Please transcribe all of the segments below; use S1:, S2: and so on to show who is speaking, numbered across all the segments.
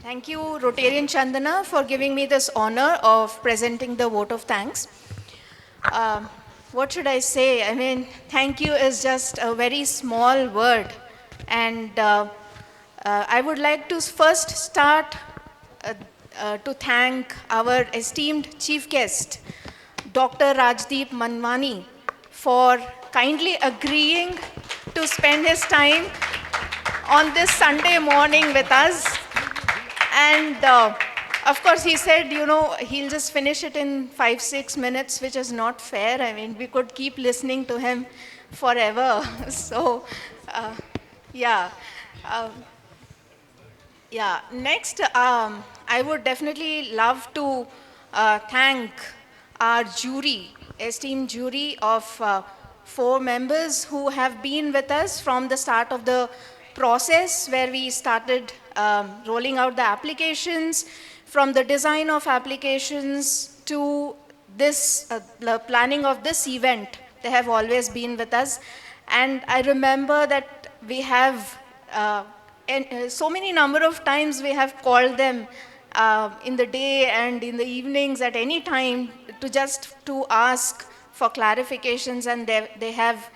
S1: Thank you, Rotarian Chandana, for giving me this honor of presenting the vote of thanks. What should I say? I mean, thank you is just a very small word. And I would like to first start to thank our esteemed chief guest, Dr. Rajdeep Manwani, for kindly agreeing to spend his time on this Sunday morning with us. And of course, he said, he'll just finish it in 5-6 minutes, which is not fair. I mean, we could keep listening to him forever. So, yeah. Um, yeah. Next, I would definitely love to thank our jury, esteemed jury of 4 members who have been with us from the start of the process where we started rolling out the applications, from the design of applications to this, the planning of this event. They have always been with us. And I remember that we have so many number of times we have called them in the day and in the evenings at any time to ask for clarifications, and they have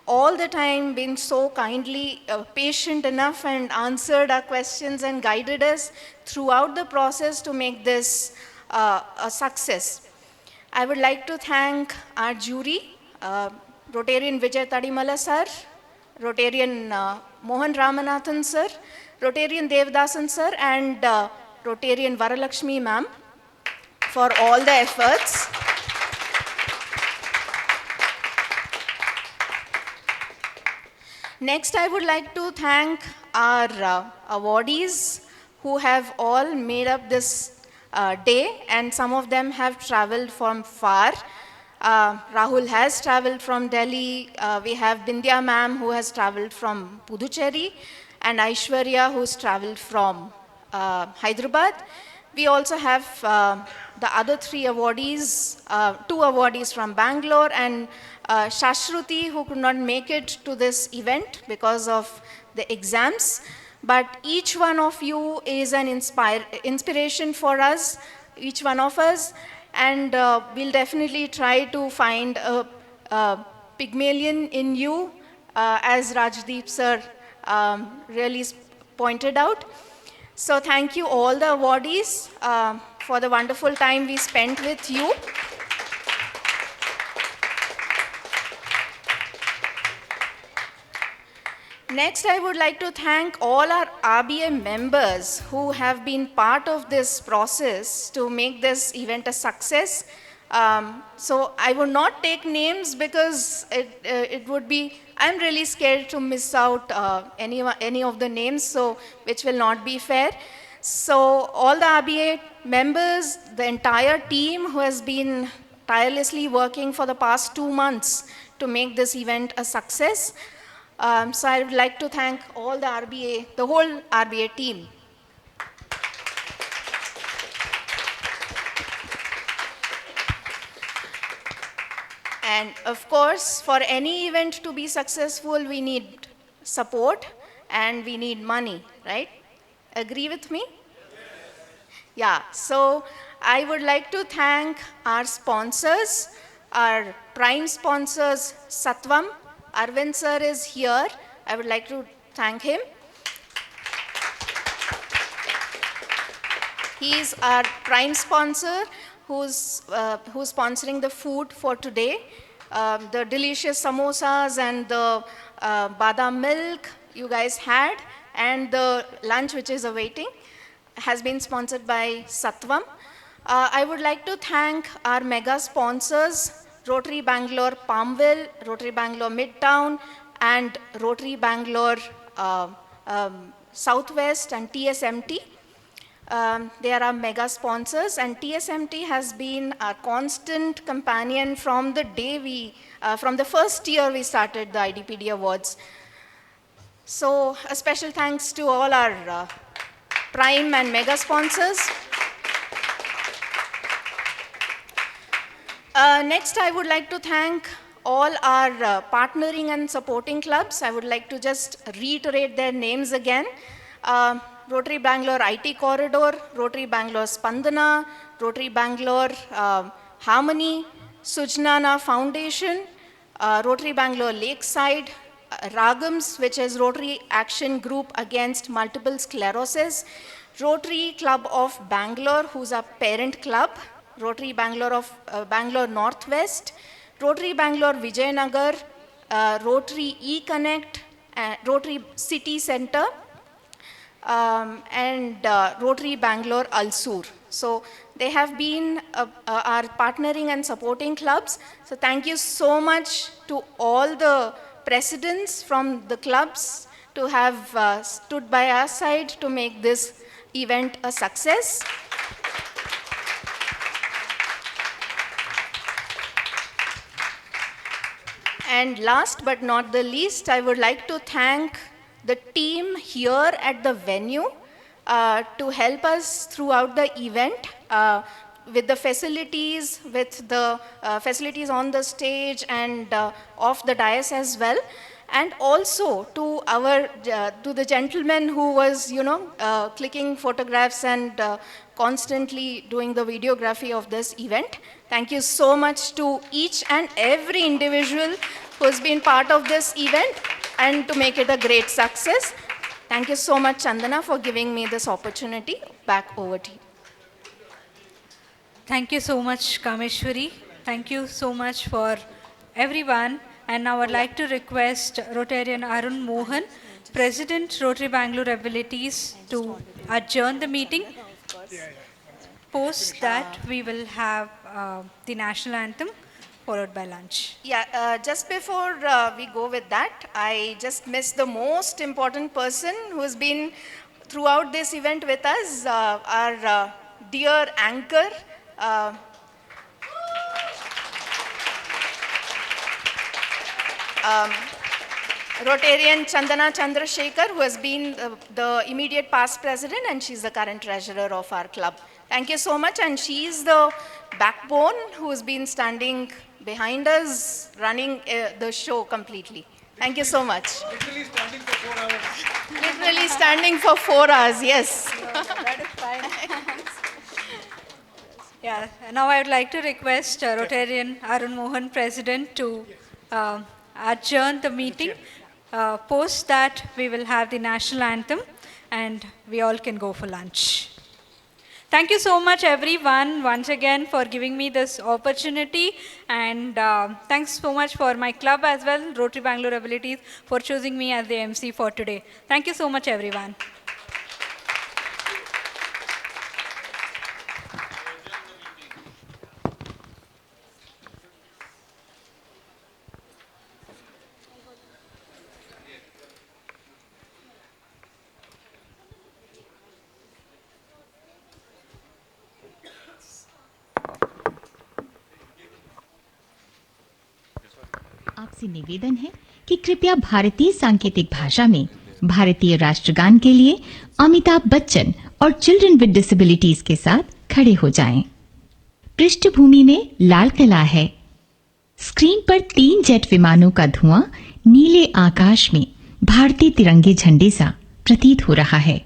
S1: all the time been so kindly patient enough and answered our questions and guided us throughout the process to make this a success. I would like to thank our jury, Rotarian Vijay Tadimala sir, Rotarian Mohan Ramanathan sir, Rotarian Devdasan sir, and Rotarian Varalakshmi ma'am for all the efforts. Next, I would like to thank our awardees who have all made up this day, and some of them have traveled from far. Rahul has traveled from Delhi. We have Bindya ma'am who has traveled from Puducherry, and Aishwarya who's traveled from Hyderabad. We also have the other 3 awardees, 2 awardees from Bangalore, and Shashruti, who could not make it to this event because of the exams. But each one of you is an inspiration for us, each one of us, and we'll definitely try to find a Pygmalion in you, as Rajdeep sir really pointed out. So thank you all the awardees for the wonderful time we spent with you. Next, I would like to thank all our RBA members who have been part of this process to make this event a success. So I would not take names because it would be, I'm really scared to miss out any of the names, so which will not be fair. So all the RBA members, the entire team who has been tirelessly working for the past 2 months to make this event a success. So I would like to thank all the RBA, the whole RBA team. And of course, for any event to be successful, we need support and we need money, right? Agree with me? Yeah, so I would like to thank our sponsors, our prime sponsors, Satvam. Arvind sir is here. I would like to thank him. He is our prime sponsor who's sponsoring the food for today. The delicious samosas and the badam milk you guys had, and the lunch which is awaiting has been sponsored by Satvam. I would like to thank our mega sponsors, Rotary Bangalore Palmville, Rotary Bangalore Midtown, and Rotary Bangalore Southwest and TSMT. They are our mega sponsors, and TSMT has been our constant companion from the day from the first year we started the IDPD Awards. So a special thanks to all our prime and mega sponsors. Next, I would like to thank all our partnering and supporting clubs. I would like to just reiterate their names again. Rotary Bangalore IT Corridor, Rotary Bangalore Spandana, Rotary Bangalore Harmony, Sujnana Foundation, Rotary Bangalore Lakeside, Ragams, which is Rotary Action Group Against Multiple Sclerosis, Rotary Club of Bangalore, who's a parent club, Rotary Bangalore of Bangalore Northwest, Rotary Bangalore Vijayanagar, Rotary E-Connect, Rotary City Center, and Rotary Bangalore Alsur. So they have been our partnering and supporting clubs. So thank you so much to all the presidents from the clubs to have stood by our side to make this event a success. And last but not the least, I would like to thank the team here at the venue to help us throughout the event with the facilities, on the stage and off the dais as well. And also to the gentleman who was, clicking photographs and constantly doing the videography of this event. Thank you so much to each and every individual who's been part of this event and to make it a great success. Thank you so much, Chandana, for giving me this opportunity. Back over to you.
S2: Thank you so much, Kameshwari. Thank you so much for everyone. And now I'd like to request Rotarian Arun Mohan, President, Rotary Bangalore Abilities, to adjourn the meeting. Post that, we will have the national anthem followed by lunch.
S1: Yeah, just before we go with that, I just missed the most important person who's been throughout this event with us, our dear anchor, Rotarian Chandana Chandrasekhar, who has been the immediate past president, and she's the current treasurer of our club. Thank you so much, and she's the backbone who's been standing behind us, running the show completely. Thank you so much.
S3: Literally standing for 4 hours.
S1: Literally standing for 4 hours, yes.
S2: That is fine. Yeah, now I would like to request Rotarian Arun Mohan, President, to adjourn the meeting. Post that, we will have the national anthem and we all can go for lunch. Thank you so much, everyone, once again for giving me this opportunity. And thanks so much for my club as well, Rotary Bangalore Abilities, for choosing me as the MC for today. Thank you so much, everyone.
S4: आपसे निवेदन है कि कृपया भारतीय सांकेतिक भाषा में भारतीय राष्ट्रगान के लिए अमिताभ बच्चन और चिल्ड्रन विद डिसेबिलिटीज के साथ खड़े हो जाएं। पृष्ठभूमि में लाल कला है। स्क्रीन पर 3 जेट विमानों का धुआं नीले आकाश में भारतीय तिरंगे झंडे सा प्रतीत हो रहा है।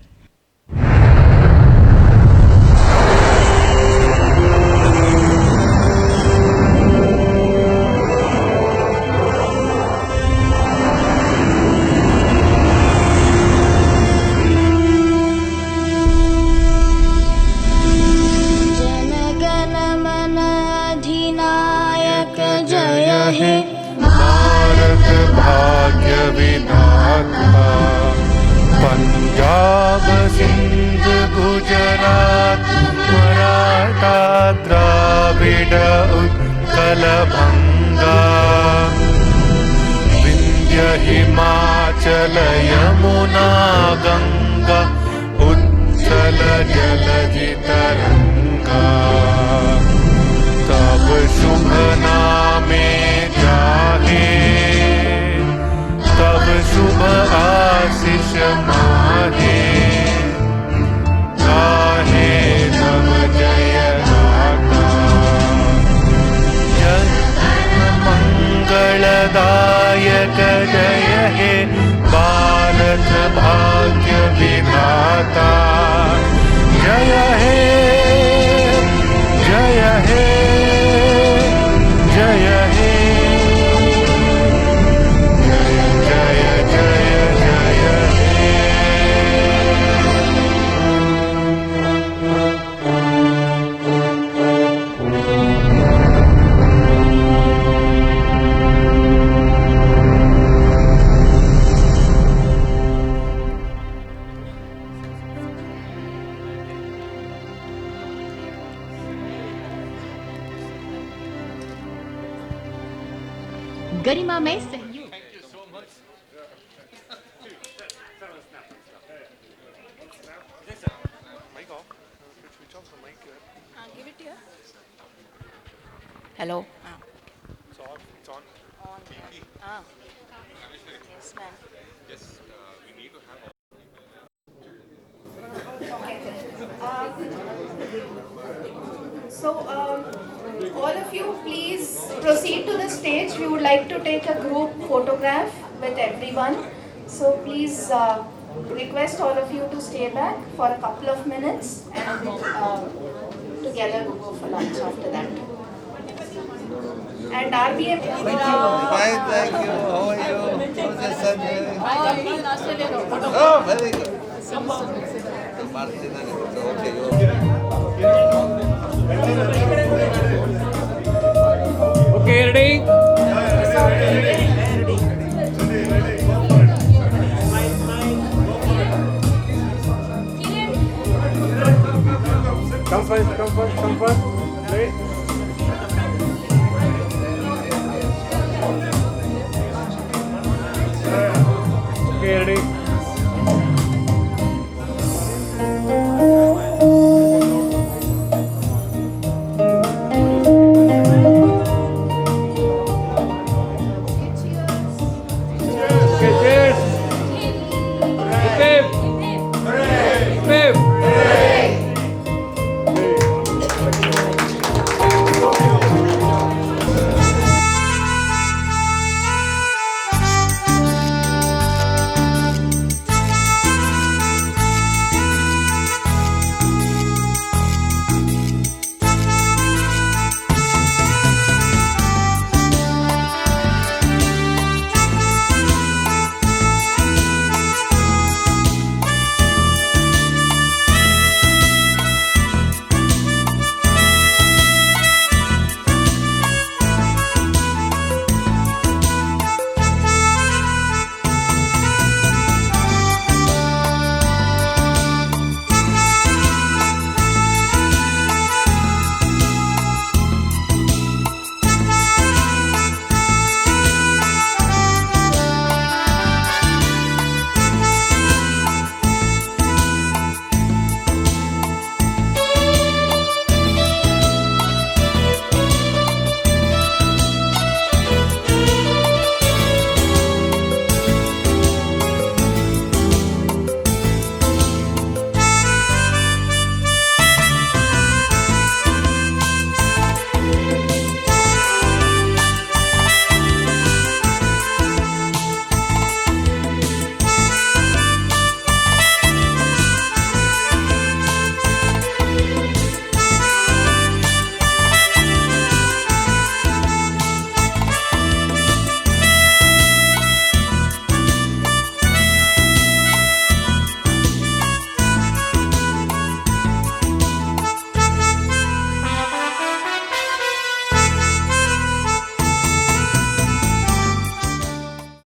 S5: भारत भाग्य विधाता, पंजाब सिंध गुजरात मराठा द्राविड उत्कल बंगा, विंध्य हिमाचल यमुना गंगा उच्चल जलधि तरंगा, तब शुभ नामे जाहे, तब शुभ आशीष माहे, गाहे तब जय गाथा, जन मंगलदायक जय हे भारत भाग्य भाग्य विधाता जय हे जय हे जय हे जय जय जय जय हे
S4: गरिमामय सहयोग
S1: Give it here. Hello.
S5: It's on.
S1: On. Yes, ma'am. So, all of you, please proceed to the stage. We would like to take a group photograph with everyone. So, please request all of you to stay back for a couple of minutes and together we'll go for lunch after that. And RBM.
S6: Fine, thank you. How are you? How's your son doing? Oh, very good. Okay,
S3: Okay, ready? Come first. Ready?